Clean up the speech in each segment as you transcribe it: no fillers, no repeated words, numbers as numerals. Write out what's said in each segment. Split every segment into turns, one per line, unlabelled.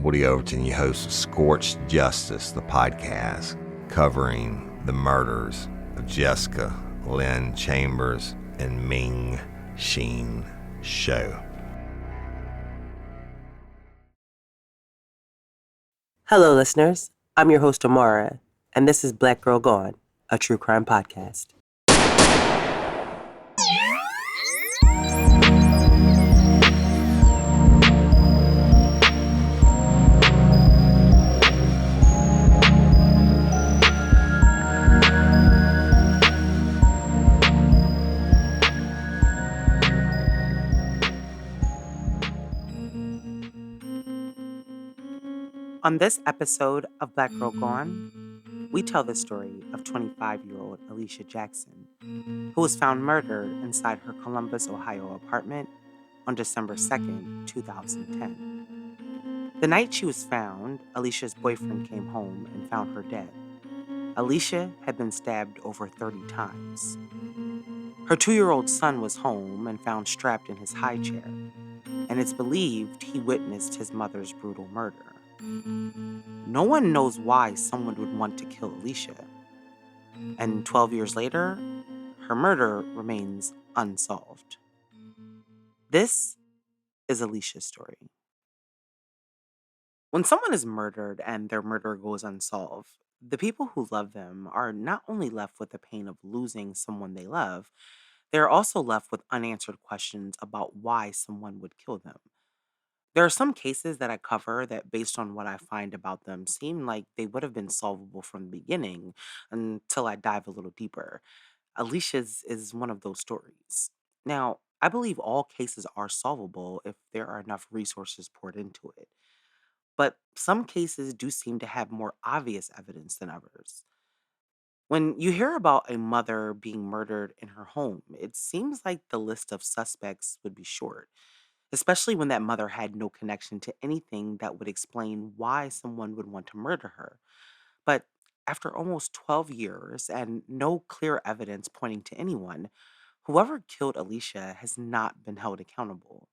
Woody Overton, your host of Scorched Justice, the podcast covering the murders of Jessica Lynn Chambers and Ming Sheen Show.
Hello, listeners. I'm your host, Amara, and this is Black Girl Gone, a true crime podcast. On this episode of Black Girl Gone, we tell the story of 25-year-old Alicia Jackson, who was found murdered inside her Columbus, Ohio apartment on December 2nd, 2010. The night she was found, Alicia's boyfriend came home and found her dead. Alicia had been stabbed over 30 times. Her 2-year-old son was home and found strapped in his high chair, and it's believed he witnessed his mother's brutal murder. No one knows why someone would want to kill Alicia. And 12 years later, her murder remains unsolved. This is Alicia's story. When someone is murdered and their murder goes unsolved, the people who love them are not only left with the pain of losing someone they love, they're also left with unanswered questions about why someone would kill them. There are some cases that I cover that, based on what I find about them, seem like they would have been solvable from the beginning until I dive a little deeper. Alicia's is one of those stories. Now, I believe all cases are solvable if there are enough resources poured into it. But some cases do seem to have more obvious evidence than others. When you hear about a mother being murdered in her home, it seems like the list of suspects would be short, especially when that mother had no connection to anything that would explain why someone would want to murder her. But after almost 12 years and no clear evidence pointing to anyone, whoever killed Alicia has not been held accountable.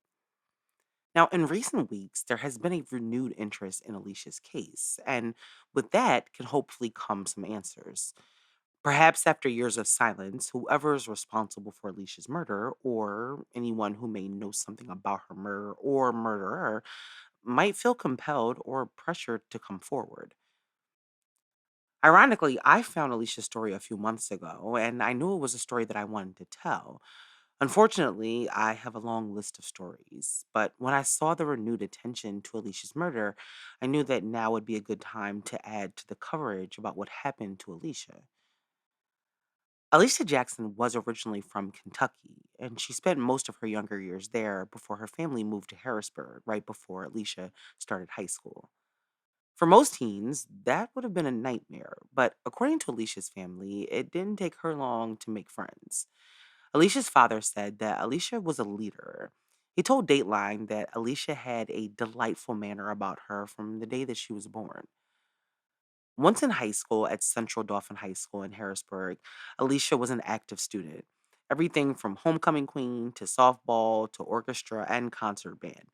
Now, in recent weeks, there has been a renewed interest in Alicia's case, and with that can hopefully come some answers. Perhaps after years of silence, whoever is responsible for Alicia's murder, or anyone who may know something about her murder or murderer, might feel compelled or pressured to come forward. Ironically, I found Alicia's story a few months ago, and I knew it was a story that I wanted to tell. Unfortunately, I have a long list of stories, but when I saw the renewed attention to Alicia's murder, I knew that now would be a good time to add to the coverage about what happened to Alicia. Alicia Jackson was originally from Kentucky, and she spent most of her younger years there before her family moved to Harrisburg right before Alicia started high school. For most teens, that would have been a nightmare, but according to Alicia's family, it didn't take her long to make friends. Alicia's father said that Alicia was a leader. He told Dateline that Alicia had a delightful manner about her from the day that she was born. Once in high school at Central Dauphin High School in Harrisburg, Alicia was an active student. Everything from homecoming queen to softball to orchestra and concert band.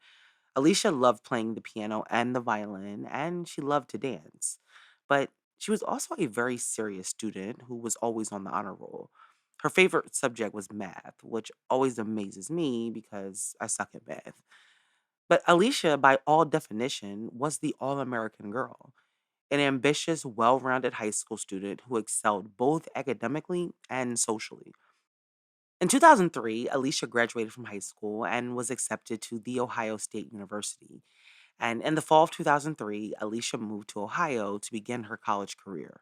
Alicia loved playing the piano and the violin, and she loved to dance. But she was also a very serious student who was always on the honor roll. Her favorite subject was math, which always amazes me because I suck at math. But Alicia, by all definition, was the all American girl, an ambitious, well rounded high school student who excelled both academically and socially. In 2003, Alicia graduated from high school and was accepted to The Ohio State University. And in the fall of 2003, Alicia moved to Ohio to begin her college career.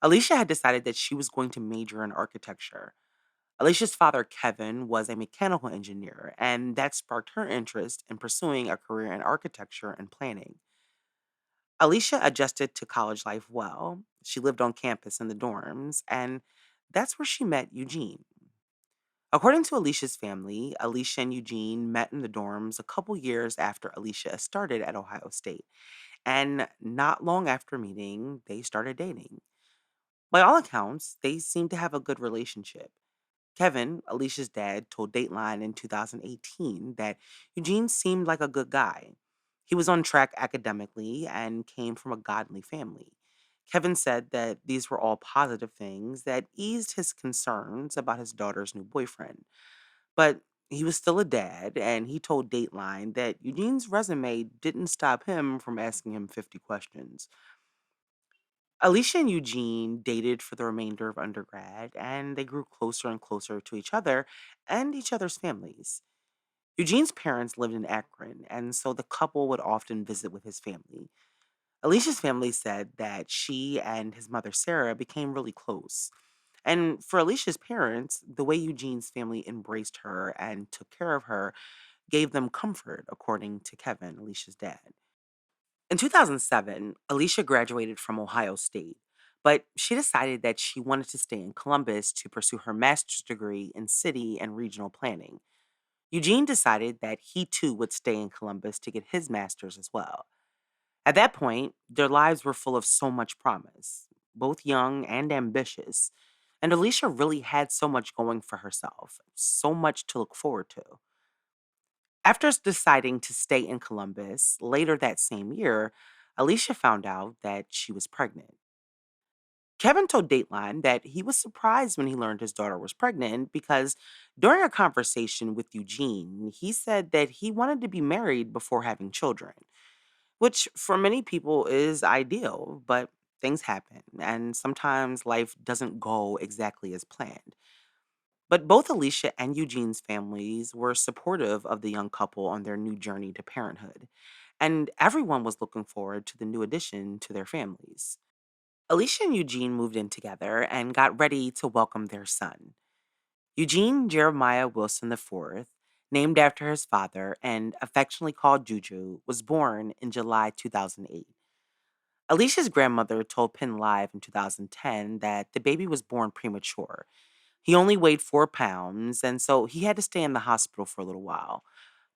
Alicia had decided that she was going to major in architecture. Alicia's father, Kevin, was a mechanical engineer, and that sparked her interest in pursuing a career in architecture and planning. Alicia adjusted to college life well. She lived on campus in the dorms, and that's where she met Eugene. According to Alicia's family, Alicia and Eugene met in the dorms a couple years after Alicia started at Ohio State, and not long after meeting, they started dating. By all accounts, they seemed to have a good relationship. Kevin, Alicia's dad, told Dateline in 2018 that Eugene seemed like a good guy. He was on track academically and came from a godly family. Kevin said that these were all positive things that eased his concerns about his daughter's new boyfriend. But he was still a dad, and he told Dateline that Eugene's resume didn't stop him from asking him 50 questions. Alicia and Eugene dated for the remainder of undergrad, and they grew closer and closer to each other and each other's families. Eugene's parents lived in Akron, and so the couple would often visit with his family. Alicia's family said that she and his mother, Sarah, became really close. And for Alicia's parents, the way Eugene's family embraced her and took care of her gave them comfort, according to Kevin, Alicia's dad. In 2007, Alicia graduated from Ohio State, but she decided that she wanted to stay in Columbus to pursue her master's degree in city and regional planning. Eugene decided that he too would stay in Columbus to get his master's as well. At that point, their lives were full of so much promise, both young and ambitious. And Alicia really had so much going for herself, so much to look forward to. After deciding to stay in Columbus later that same year, Alicia found out that she was pregnant. Kevin told Dateline that he was surprised when he learned his daughter was pregnant because during a conversation with Eugene, he said that he wanted to be married before having children, which for many people is ideal, but things happen and sometimes life doesn't go exactly as planned. But both Alicia and Eugene's families were supportive of the young couple on their new journey to parenthood, and everyone was looking forward to the new addition to their families. Alicia and Eugene moved in together and got ready to welcome their son. Eugene Jeremiah Wilson IV, named after his father and affectionately called Juju, was born in July 2008. Alicia's grandmother told Penn Live in 2010 that the baby was born premature. He only weighed 4 pounds, and so he had to stay in the hospital for a little while.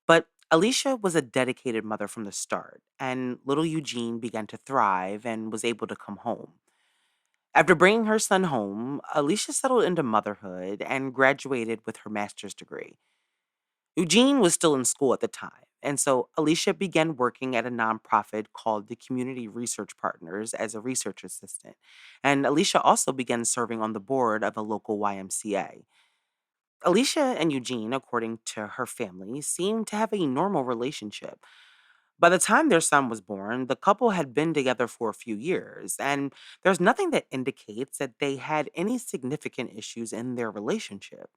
But Alicia was a dedicated mother from the start, and little Eugene began to thrive and was able to come home. After bringing her son home, Alicia settled into motherhood and graduated with her master's degree. Eugene was still in school at the time, and so Alicia began working at a nonprofit called the Community Research Partners as a research assistant. And Alicia also began serving on the board of a local YMCA. Alicia and Eugene, according to her family, seemed to have a normal relationship. By the time their son was born, the couple had been together for a few years, and there's nothing that indicates that they had any significant issues in their relationship.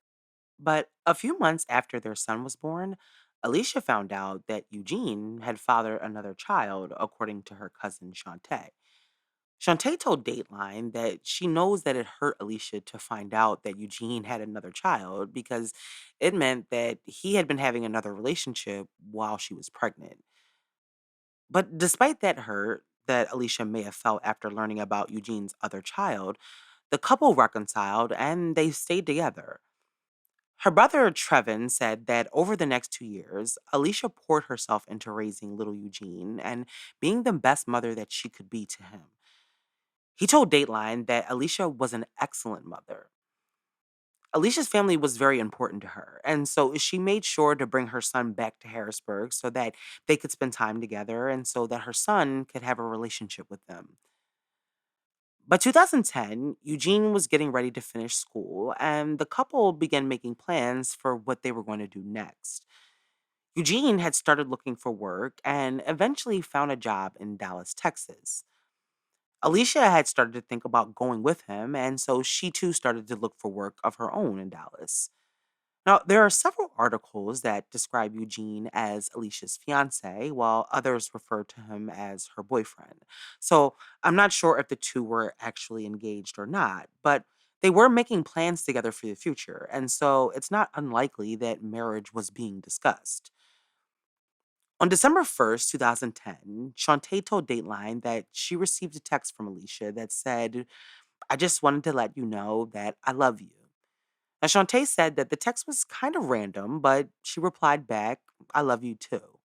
But a few months after their son was born, Alicia found out that Eugene had fathered another child, according to her cousin Shantae. Shantae told Dateline that she knows that it hurt Alicia to find out that Eugene had another child because it meant that he had been having another relationship while she was pregnant. But despite that hurt that Alicia may have felt after learning about Eugene's other child, the couple reconciled and they stayed together. Her brother Trevin said that over the next 2 years, Alicia poured herself into raising little Eugene and being the best mother that she could be to him. He told Dateline that Alicia was an excellent mother. Alicia's family was very important to her, and so she made sure to bring her son back to Harrisburg so that they could spend time together and so that her son could have a relationship with them. By 2010, Eugene was getting ready to finish school, and the couple began making plans for what they were going to do next. Eugene had started looking for work and eventually found a job in Dallas, Texas. Alicia had started to think about going with him, and so she too started to look for work of her own in Dallas. Now, there are several articles that describe Eugene as Alicia's fiance, while others refer to him as her boyfriend. So I'm not sure if the two were actually engaged or not, but they were making plans together for the future, and so it's not unlikely that marriage was being discussed. On December 1st, 2010, Shantae told Dateline that she received a text from Alicia that said, "I just wanted to let you know that I love you." Now, Shantae said that the text was kind of random, but she replied back, "I love you too."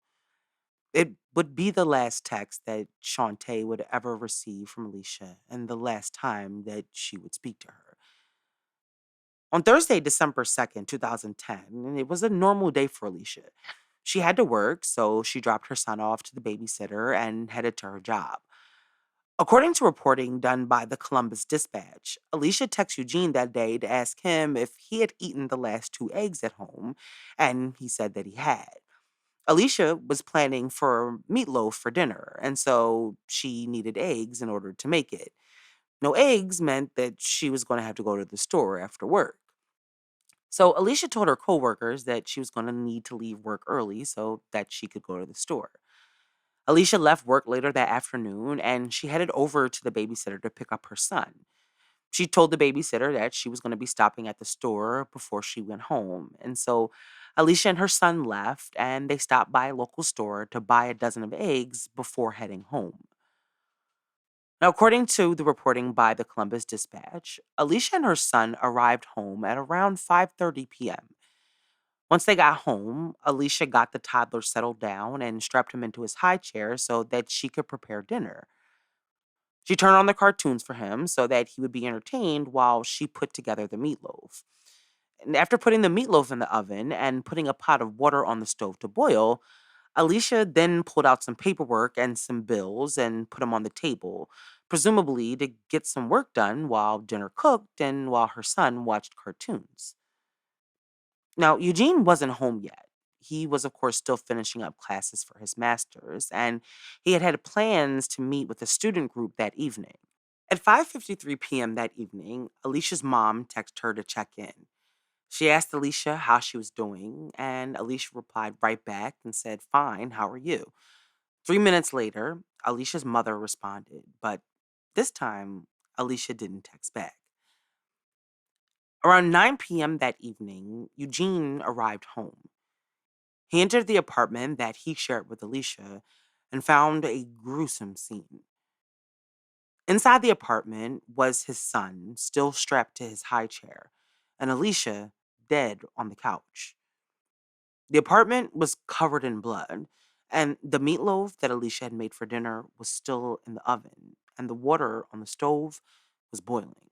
It would be the last text that Shantae would ever receive from Alicia and the last time that she would speak to her. On Thursday, December 2nd, 2010, and it was a normal day for Alicia. She had to work, so she dropped her son off to the babysitter and headed to her job. According to reporting done by the Columbus Dispatch, Alicia texted Eugene that day to ask him if he had eaten the last two eggs at home, and he said that he had. Alicia was planning for meatloaf for dinner, and so she needed eggs in order to make it. No eggs meant that she was going to have to go to the store after work. So Alicia told her coworkers that she was going to need to leave work early so that she could go to the store. Alicia left work later that afternoon and she headed over to the babysitter to pick up her son. She told the babysitter that she was going to be stopping at the store before she went home. And so Alicia and her son left and they stopped by a local store to buy a dozen of eggs before heading home. Now, according to the reporting by the Columbus Dispatch, Alicia and her son arrived home at around 5:30 p.m. Once they got home, Alicia got the toddler settled down and strapped him into his high chair so that she could prepare dinner. She turned on the cartoons for him so that he would be entertained while she put together the meatloaf. And after putting the meatloaf in the oven and putting a pot of water on the stove to boil, Alicia then pulled out some paperwork and some bills and put them on the table, presumably to get some work done while dinner cooked and while her son watched cartoons. Now, Eugene wasn't home yet. He was, of course, still finishing up classes for his master's, and he had plans to meet with a student group that evening. At 5:53 p.m. that evening, Alicia's mom texted her to check in. She asked Alicia how she was doing, and Alicia replied right back and said, "Fine, how are you?" 3 minutes later, Alicia's mother responded, but this time, Alicia didn't text back. Around 9 p.m. that evening, Eugene arrived home. He entered the apartment that he shared with Alicia and found a gruesome scene. Inside the apartment was his son, still strapped to his high chair, and Alicia dead on the couch. The apartment was covered in blood, and the meatloaf that Alicia had made for dinner was still in the oven, and the water on the stove was boiling.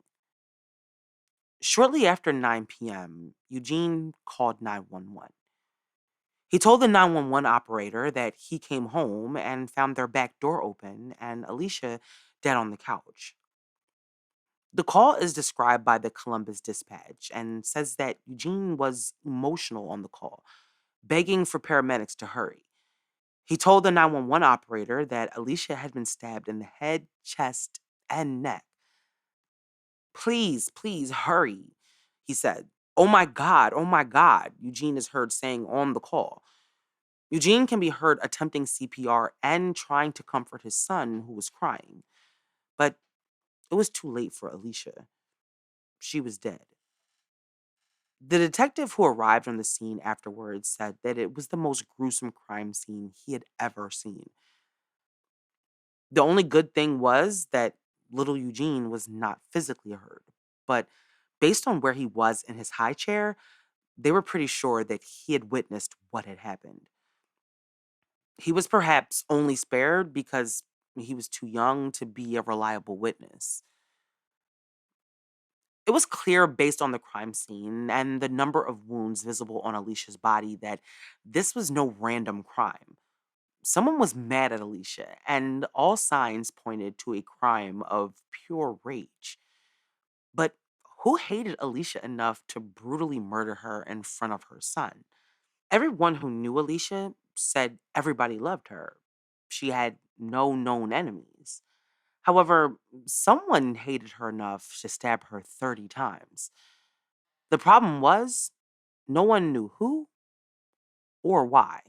Shortly after 9 p.m., Eugene called 911. He told the 911 operator that he came home and found their back door open and Alicia dead on the couch. The call is described by the Columbus Dispatch and says that Eugene was emotional on the call, begging for paramedics to hurry. He told the 911 operator that Alicia had been stabbed in the head, chest, and neck. "Please, please hurry," he said. Oh my God," Eugene is heard saying on the call. Eugene can be heard attempting CPR and trying to comfort his son, who was crying. But it was too late for Alicia. She was dead. The detective who arrived on the scene afterwards said that it was the most gruesome crime scene he had ever seen. The only good thing was that little Eugene was not physically hurt. But based on where he was in his high chair, they were pretty sure that he had witnessed what had happened. He was perhaps only spared because he was too young to be a reliable witness. It was clear based on the crime scene and the number of wounds visible on Alicia's body that this was no random crime. Someone was mad at Alicia, and all signs pointed to a crime of pure rage. But who hated Alicia enough to brutally murder her in front of her son? Everyone who knew Alicia said everybody loved her. She had no known enemies. However, someone hated her enough to stab her 30 times. The problem was, no one knew who or why.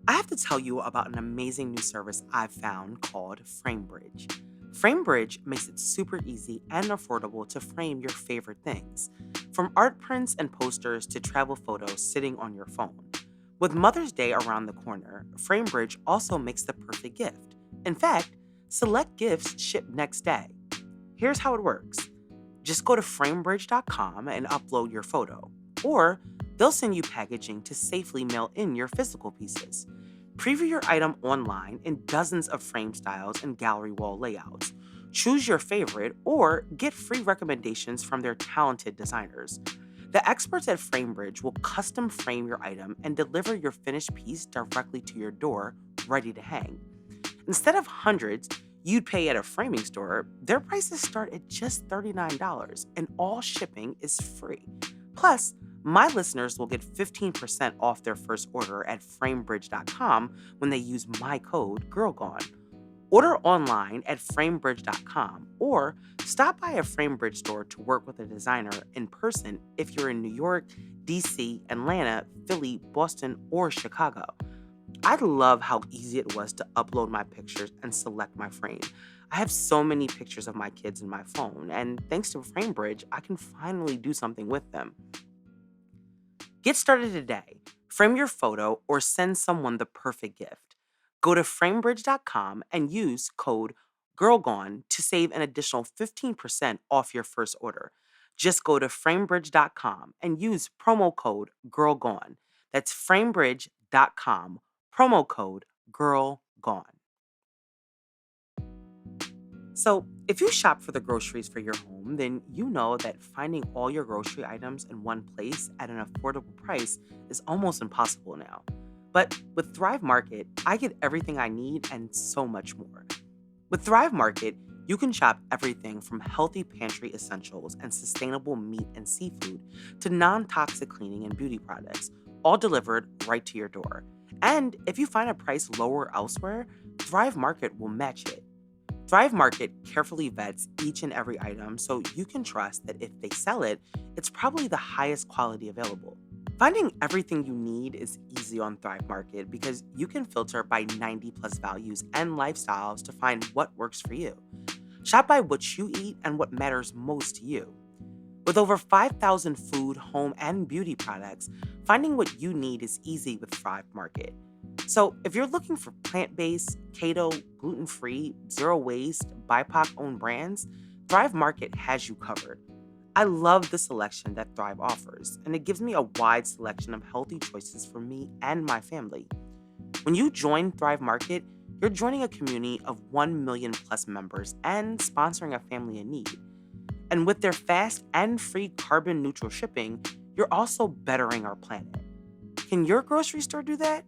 I have to tell you about an amazing new service I've found called FrameBridge. FrameBridge makes it super easy and affordable to frame your favorite things, from art prints and posters to travel photos sitting on your phone. With Mother's Day around the corner, FrameBridge also makes the perfect gift. In fact, select gifts ship next day. Here's how it works. Just go to framebridge.com and upload your photo, or they'll send you packaging to safely mail in your physical pieces. Preview your item online in dozens of frame styles and gallery wall layouts. Choose your favorite or get free recommendations from their talented designers. The experts at FrameBridge will custom frame your item and deliver your finished piece directly to your door, ready to hang. Instead of hundreds you'd pay at a framing store, their prices start at just $39 and all shipping is free. Plus, my listeners will get 15% off their first order at framebridge.com when they use my code GIRLGONE. Order online at framebridge.com or stop by a FrameBridge store to work with a designer in person if you're in New York, DC, Atlanta, Philly, Boston, or Chicago. I love how easy it was to upload my pictures and select my frame. I have so many pictures of my kids in my phone, and thanks to FrameBridge, I can finally do something with them. Get started today. Frame your photo or send someone the perfect gift. Go to framebridge.com and use code GIRLGONE to save an additional 15% off your first order. Just go to framebridge.com and use promo code GIRLGONE. That's framebridge.com, promo code GIRLGONE. So, if you shop for the groceries for your home, then you know that finding all your grocery items in one place at an affordable price is almost impossible now. But with Thrive Market, I get everything I need and so much more. With Thrive Market, you can shop everything from healthy pantry essentials and sustainable meat and seafood to non toxic cleaning and beauty products, all delivered right to your door. And if you find a price lower elsewhere, Thrive Market will match it. Thrive Market carefully vets each and every item so you can trust that if they sell it, it's probably the highest quality available. Finding everything you need is easy on Thrive Market because you can filter by 90 plus values and lifestyles to find what works for you. Shop by what you eat and what matters most to you. With over 5,000 food, home, and beauty products, finding what you need is easy with Thrive Market. So, if you're looking for plant based, keto, gluten free, zero waste, BIPOC owned brands, Thrive Market has you covered. I love the selection that Thrive offers, and it gives me a wide selection of healthy choices for me and my family. When you join Thrive Market, you're joining a community of 1 million plus members and sponsoring a family in need. And with their fast and free carbon neutral shipping, you're also bettering our planet. Can your grocery store do that?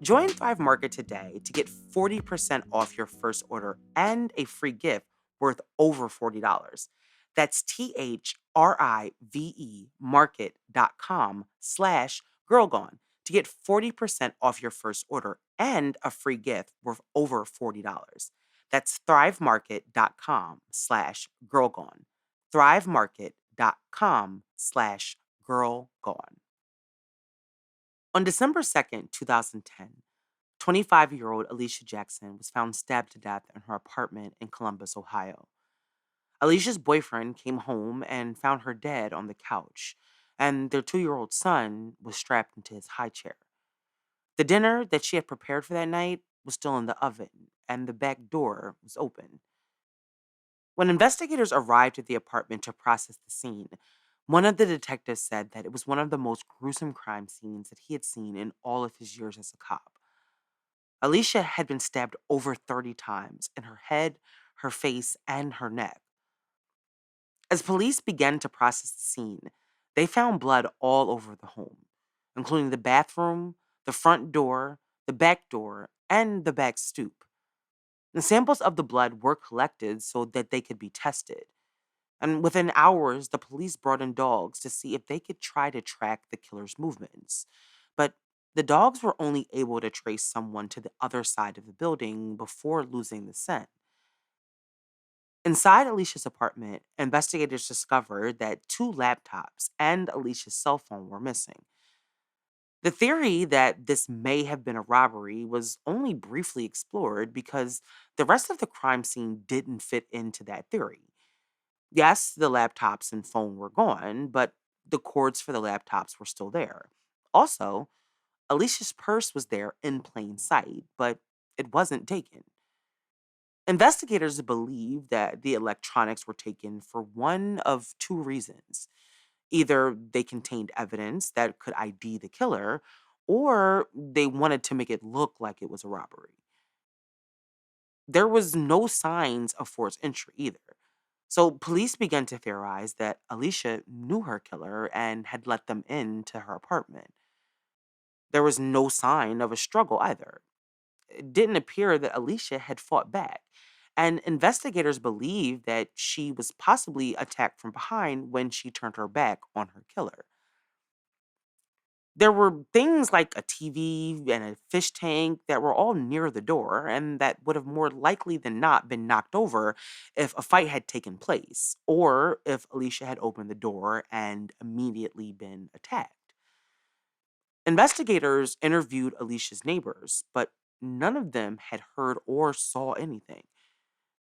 Join Thrive Market today to get 40% off your first order and a free gift worth over $40. That's THRIVE market.com/girlgone to get 40% off your first order and a free gift worth over $40. That's thrivemarket.com/girlgone. thrivemarket.com/girlgone. On December 2nd, 2010, 25-year-old Alicia Jackson was found stabbed to death in her apartment in Columbus, Ohio. Alicia's boyfriend came home and found her dead on the couch, and their 2-year-old son was strapped into his high chair. The dinner that she had prepared for that night was still in the oven, and the back door was open. When investigators arrived at the apartment to process the scene, one of the detectives said that it was one of the most gruesome crime scenes that he had seen in all of his years as a cop. Alicia had been stabbed over 30 times in her head, her face, and her neck. As police began to process the scene, they found blood all over the home, including the bathroom, the front door, the back door, and the back stoop. The samples of the blood were collected so that they could be tested. And within hours, the police brought in dogs to see if they could try to track the killer's movements. But the dogs were only able to trace someone to the other side of the building before losing the scent. Inside Alicia's apartment, investigators discovered that two laptops and Alicia's cell phone were missing. The theory that this may have been a robbery was only briefly explored because the rest of the crime scene didn't fit into that theory. Yes, the laptops and phone were gone, but the cords for the laptops were still there. Also, Alicia's purse was there in plain sight, but it wasn't taken. Investigators believe that the electronics were taken for one of two reasons. Either they contained evidence that could ID the killer, or they wanted to make it look like it was a robbery. There was no signs of forced entry either. So police began to theorize that Alicia knew her killer and had let them into her apartment. There was no sign of a struggle either. It didn't appear that Alicia had fought back. And investigators believe that she was possibly attacked from behind when she turned her back on her killer. There were things like a TV and a fish tank that were all near the door and that would have more likely than not been knocked over if a fight had taken place or if Alicia had opened the door and immediately been attacked. Investigators interviewed Alicia's neighbors, but none of them had heard or saw anything.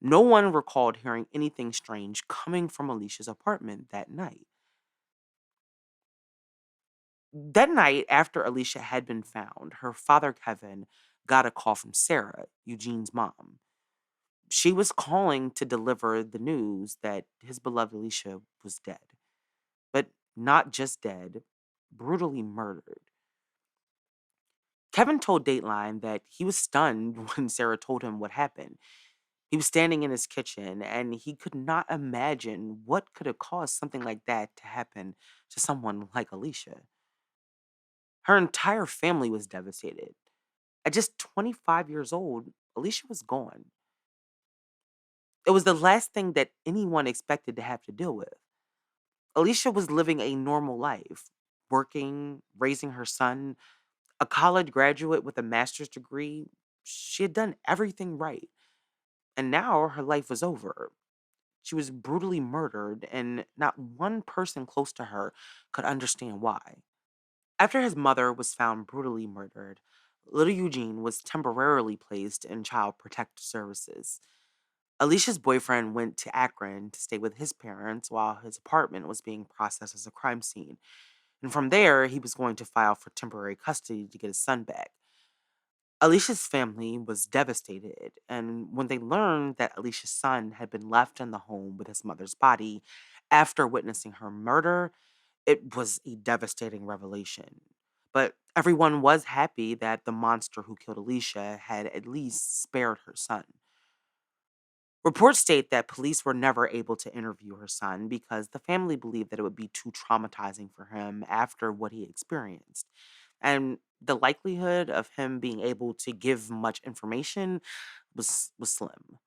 No one recalled hearing anything strange coming from Alicia's apartment that night. That night, after Alicia had been found, her father, Kevin, got a call from Sarah, Eugene's mom. She was calling to deliver the news that his beloved Alicia was dead, but not just dead, brutally murdered. Kevin told Dateline that he was stunned when Sarah told him what happened. He was standing in his kitchen and he could not imagine what could have caused something like that to happen to someone like Alicia. Her entire family was devastated. At just 25 years old, Alicia was gone. It was the last thing that anyone expected to have to deal with. Alicia was living a normal life, working, raising her son, a college graduate with a master's degree. She had done everything right. And now her life was over. She was brutally murdered, and not one person close to her could understand why. After his mother was found brutally murdered, little Eugene was temporarily placed in child protective services. Alicia's boyfriend went to Akron to stay with his parents while his apartment was being processed as a crime scene. And from there, he was going to file for temporary custody to get his son back. Alicia's family was devastated, and when they learned that Alicia's son had been left in the home with his mother's body after witnessing her murder, it was a devastating revelation. But everyone was happy that the monster who killed Alicia had at least spared her son. Reports state that police were never able to interview her son because the family believed that it would be too traumatizing for him after what he experienced. And the likelihood of him being able to give much information was slim.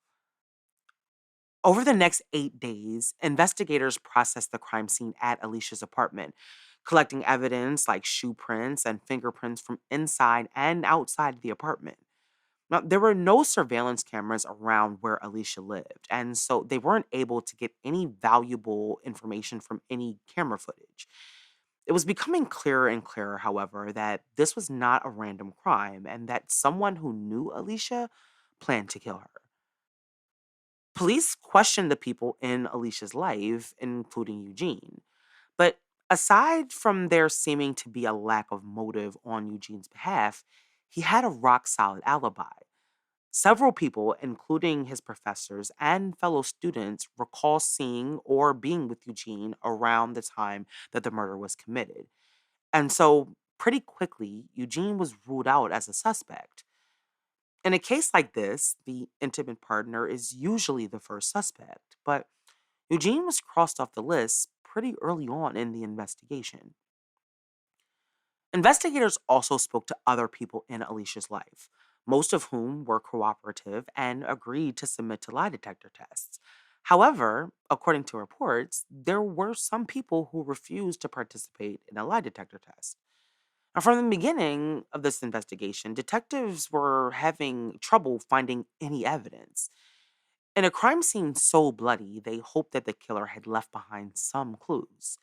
Over the next 8 days, investigators processed the crime scene at Alicia's apartment, collecting evidence like shoe prints and fingerprints from inside and outside the apartment. Now, there were no surveillance cameras around where Alicia lived, and so they weren't able to get any valuable information from any camera footage. It was becoming clearer and clearer, however, that this was not a random crime and that someone who knew Alicia planned to kill her. Police questioned the people in Alicia's life, including Eugene. But aside from there seeming to be a lack of motive on Eugene's behalf, he had a rock solid alibi. Several people, including his professors and fellow students, recall seeing or being with Eugene around the time that the murder was committed. And so, pretty quickly, Eugene was ruled out as a suspect. In a case like this, the intimate partner is usually the first suspect, but Eugene was crossed off the list pretty early on in the investigation. Investigators also spoke to other people in Alicia's life, most of whom were cooperative and agreed to submit to lie detector tests. However, according to reports, there were some people who refused to participate in a lie detector test. Now, from the beginning of this investigation, detectives were having trouble finding any evidence. In a crime scene so bloody, they hoped that the killer had left behind some clues.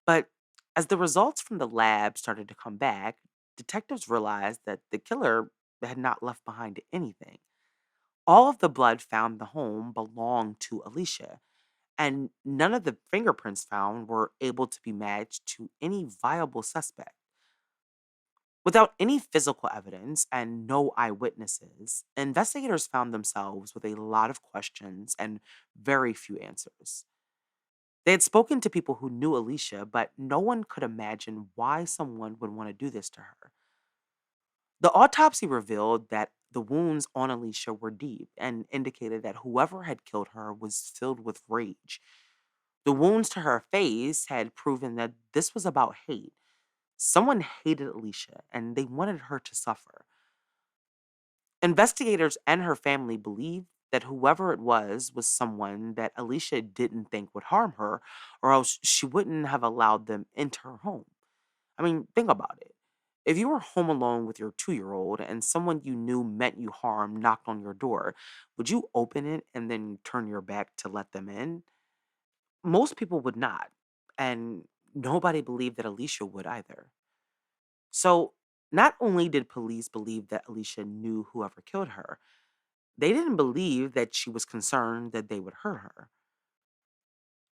But as the results from the lab started to come back, detectives realized that the killer had not left behind anything. All of the blood found in the home belonged to Alicia, and none of the fingerprints found were able to be matched to any viable suspect. Without any physical evidence and no eyewitnesses, investigators found themselves with a lot of questions and very few answers. They had spoken to people who knew Alicia, but no one could imagine why someone would want to do this to her. The autopsy revealed that the wounds on Alicia were deep and indicated that whoever had killed her was filled with rage. The wounds to her face had proven that this was about hate. Someone hated Alicia and they wanted her to suffer. Investigators and her family believed that whoever it was someone that Alicia didn't think would harm her, or else she wouldn't have allowed them into her home. I mean, think about it. If you were home alone with your 2-year-old and someone you knew meant you harm knocked on your door, would you open it and then turn your back to let them in? Most people would not. And nobody believed that Alicia would either. So, not only did police believe that Alicia knew whoever killed her, they didn't believe that she was concerned that they would hurt her.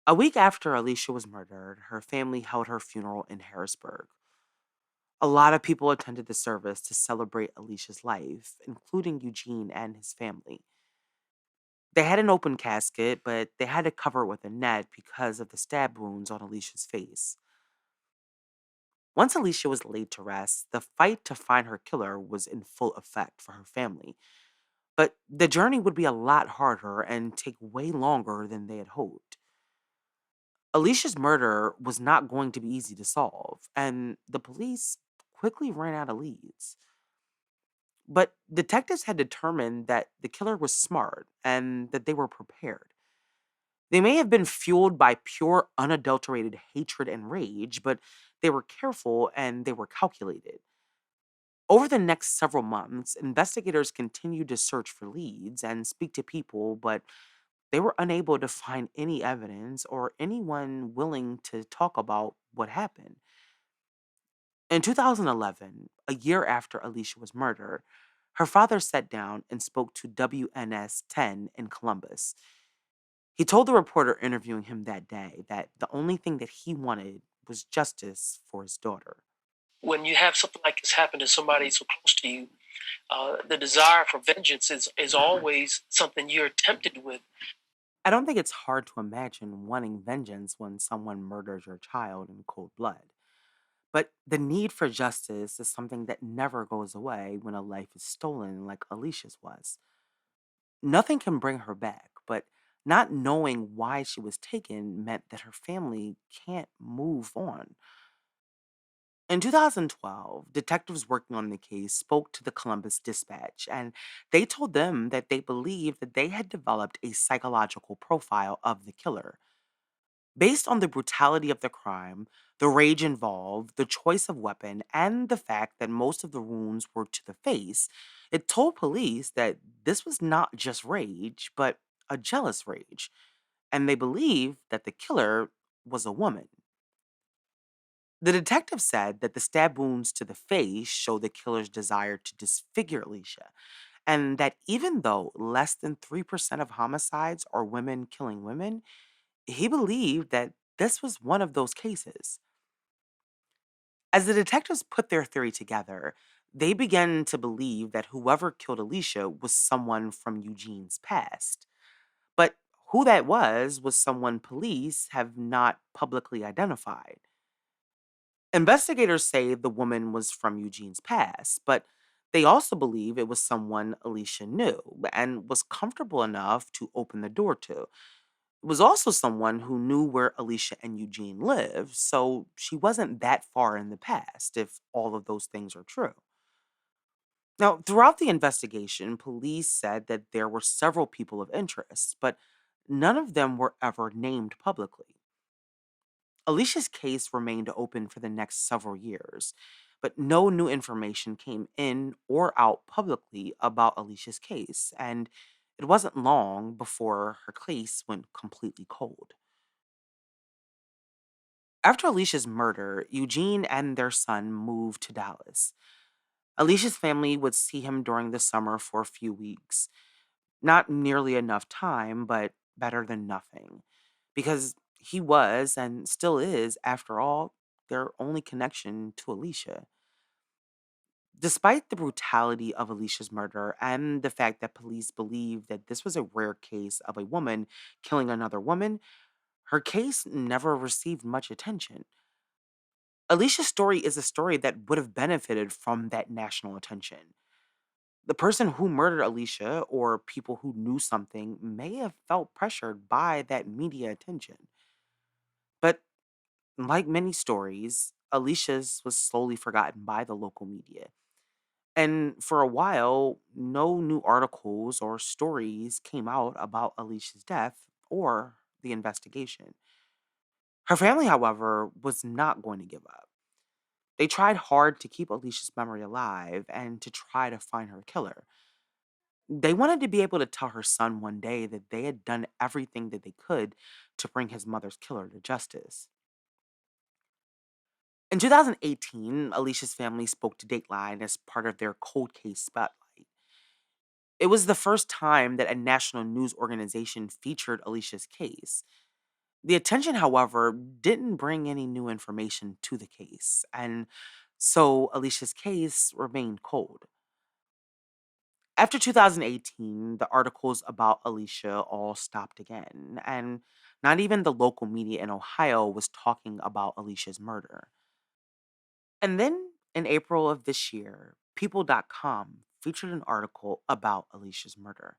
A week after Alicia was murdered, her family held her funeral in Harrisburg. A lot of people attended the service to celebrate Alicia's life, including Eugene and his family. They had an open casket, but they had to cover it with a net because of the stab wounds on Alicia's face. Once Alicia was laid to rest, the fight to find her killer was in full effect for her family. But the journey would be a lot harder and take way longer than they had hoped. Alicia's murder was not going to be easy to solve, and the police quickly ran out of leads. But detectives had determined that the killer was smart and that they were prepared. They may have been fueled by pure, unadulterated hatred and rage, but they were careful and they were calculated. Over the next several months, investigators continued to search for leads and speak to people, but they were unable to find any evidence or anyone willing to talk about what happened. In 2011, a year after Alicia was murdered, her father sat down and spoke to WNS 10 in Columbus. He told the reporter interviewing him that day that the only thing that he wanted was justice for his daughter.
When you have something like this happen to somebody so close to you, the desire for vengeance is always something you're tempted with.
I don't think it's hard to imagine wanting vengeance when someone murders your child in cold blood. But the need for justice is something that never goes away when a life is stolen, like Alicia's was. Nothing can bring her back, but not knowing why she was taken meant that her family can't move on. In 2012, detectives working on the case spoke to the Columbus Dispatch, and they told them that they believed that they had developed a psychological profile of the killer. Based on the brutality of the crime, the rage involved, the choice of weapon, and the fact that most of the wounds were to the face, it told police that this was not just rage, but a jealous rage, and they believed that the killer was a woman. The detective said that the stab wounds to the face show the killer's desire to disfigure Alicia, and that even though less than 3% of homicides are women killing women, he believed that this was one of those cases. As the detectives put their theory together, they began to believe that whoever killed Alicia was someone from Eugene's past. But who that was someone police have not publicly identified. Investigators say the woman was from Eugene's past, but they also believe it was someone Alicia knew and was comfortable enough to open the door to. It was also someone who knew where Alicia and Eugene lived, so she wasn't that far in the past, if all of those things are true. Now, throughout the investigation, police said that there were several people of interest, but none of them were ever named publicly. Alicia's case remained open for the next several years, but no new information came in or out publicly about Alicia's case, and it wasn't long before her case went completely cold. After Alicia's murder, Eugene and their son moved to Dallas. Alicia's family would see him during the summer for a few weeks. Not nearly enough time, but better than nothing. Because he was, and still is, after all, their only connection to Alicia. Despite the brutality of Alicia's murder and the fact that police believe that this was a rare case of a woman killing another woman, her case never received much attention. Alicia's story is a story that would have benefited from that national attention. The person who murdered Alicia or people who knew something may have felt pressured by that media attention. But like many stories, Alicia's was slowly forgotten by the local media. And for a while, no new articles or stories came out about Alicia's death or the investigation. Her family, however, was not going to give up. They tried hard to keep Alicia's memory alive and to try to find her killer. They wanted to be able to tell her son one day that they had done everything that they could to bring his mother's killer to justice. In 2018, Alicia's family spoke to Dateline as part of their cold case spotlight. It was the first time that a national news organization featured Alicia's case. The attention, however, didn't bring any new information to the case, and so Alicia's case remained cold. After 2018, the articles about Alicia all stopped again, and not even the local media in Ohio was talking about Alicia's murder. And then in April of this year, People.com featured an article about Alicia's murder.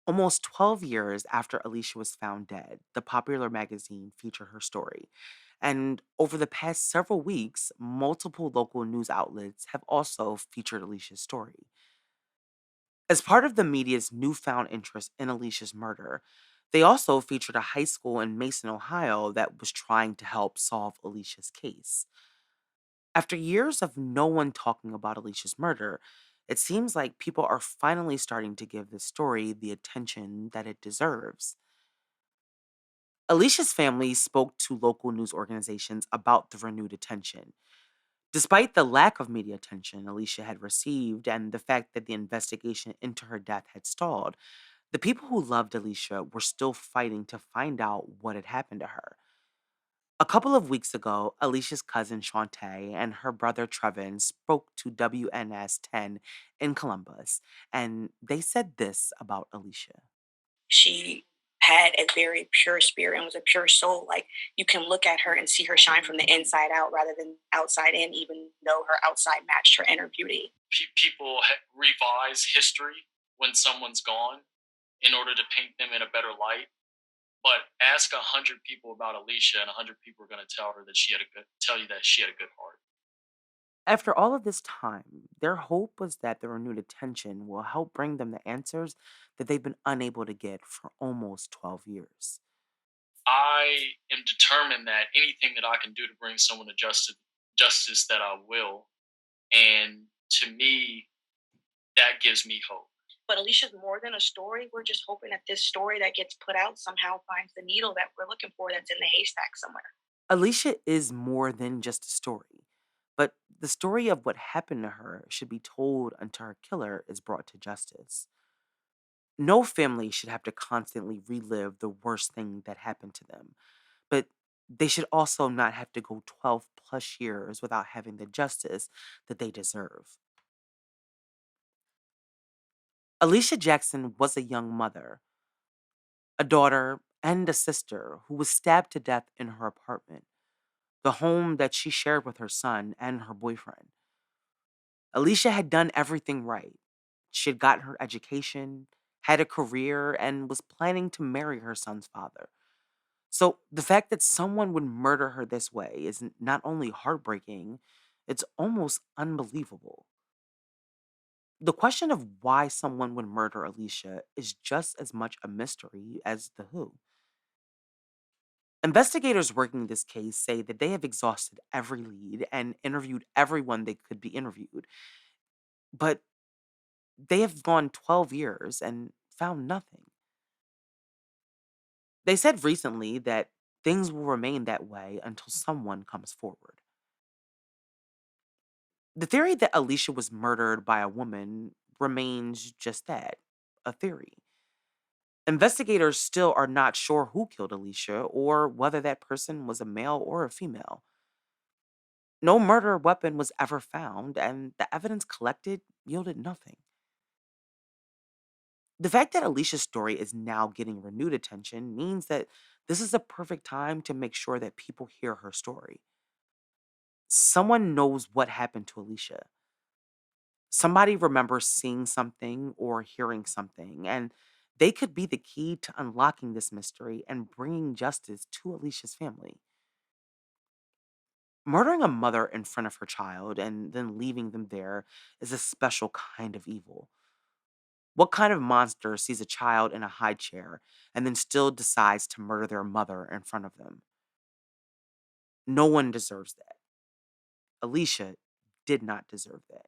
Almost 12 years after Alicia was found dead, the popular magazine featured her story. And over the past several weeks, multiple local news outlets have also featured Alicia's story. As part of the media's newfound interest in Alicia's murder, they also featured a high school in Mason, Ohio that was trying to help solve Alicia's case. After years of no one talking about Alicia's murder, it seems like people are finally starting to give this story the attention that it deserves. Alicia's family spoke to local news organizations about the renewed attention. Despite the lack of media attention Alicia had received and the fact that the investigation into her death had stalled, the people who loved Alicia were still fighting to find out what had happened to her. A couple of weeks ago, Alicia's cousin Shantae and her brother Trevin spoke to WNS 10 in Columbus, and they said this about Alicia.
She had a very pure spirit and was a pure soul. Like, you can look at her and see her shine from the inside out rather than outside in, even though her outside matched her inner beauty.
People revise history when someone's gone in order to paint them in a better light. But ask 100 people about Alicia, and 100 people are going to tell you that she had a good heart.
After all of this time, their hope was that the renewed attention will help bring them the answers that they've been unable to get for almost 12 years.
I am determined that anything that I can do to bring someone to justice that I will. And to me, that gives me hope.
But Alicia's more than a story. We're just hoping that this story that gets put out somehow finds the needle that we're looking for that's in the haystack somewhere.
Alicia is more than just a story, but the story of what happened to her should be told until her killer is brought to justice. No family should have to constantly relive the worst thing that happened to them, but they should also not have to go 12 plus years without having the justice that they deserve. Alicia Jackson was a young mother, a daughter, and a sister who was stabbed to death in her apartment, the home that she shared with her son and her boyfriend. Alicia had done everything right. She had gotten her education, had a career, and was planning to marry her son's father. So the fact that someone would murder her this way is not only heartbreaking, it's almost unbelievable. The question of why someone would murder Alicia is just as much a mystery as the who. Investigators working this case say that they have exhausted every lead and interviewed everyone they could be interviewed, but they have gone 12 years and found nothing. They said recently that things will remain that way until someone comes forward. The theory that Alicia was murdered by a woman remains just that, a theory. Investigators still are not sure who killed Alicia or whether that person was a male or a female. No murder weapon was ever found, and the evidence collected yielded nothing. The fact that Alicia's story is now getting renewed attention means that this is a perfect time to make sure that people hear her story. Someone knows what happened to Alicia. Somebody remembers seeing something or hearing something, and they could be the key to unlocking this mystery and bringing justice to Alicia's family. Murdering a mother in front of her child and then leaving them there is a special kind of evil. What kind of monster sees a child in a high chair and then still decides to murder their mother in front of them? No one deserves that. Alicia did not deserve that.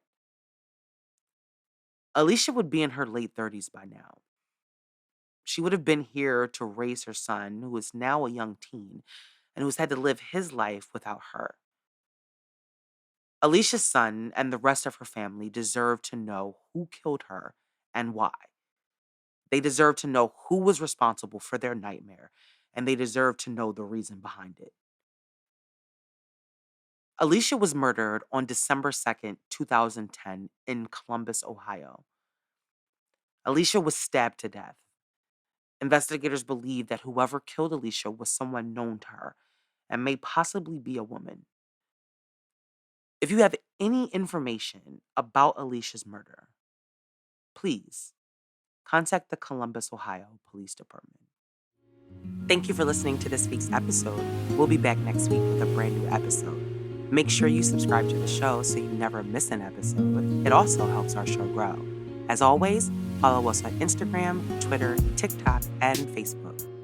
Alicia would be in her late 30s by now. She would have been here to raise her son, who is now a young teen and who's had to live his life without her. Alicia's son and the rest of her family deserve to know who killed her and why. They deserve to know who was responsible for their nightmare, and they deserve to know the reason behind it. Alicia was murdered on December 2nd, 2010, in Columbus, Ohio. Alicia was stabbed to death. Investigators believe that whoever killed Alicia was someone known to her and may possibly be a woman. If you have any information about Alicia's murder, please contact the Columbus, Ohio Police Department. Thank you for listening to this week's episode. We'll be back next week with a brand new episode. Make sure you subscribe to the show so you never miss an episode. It also helps our show grow. As always, follow us on Instagram, Twitter, TikTok, and Facebook.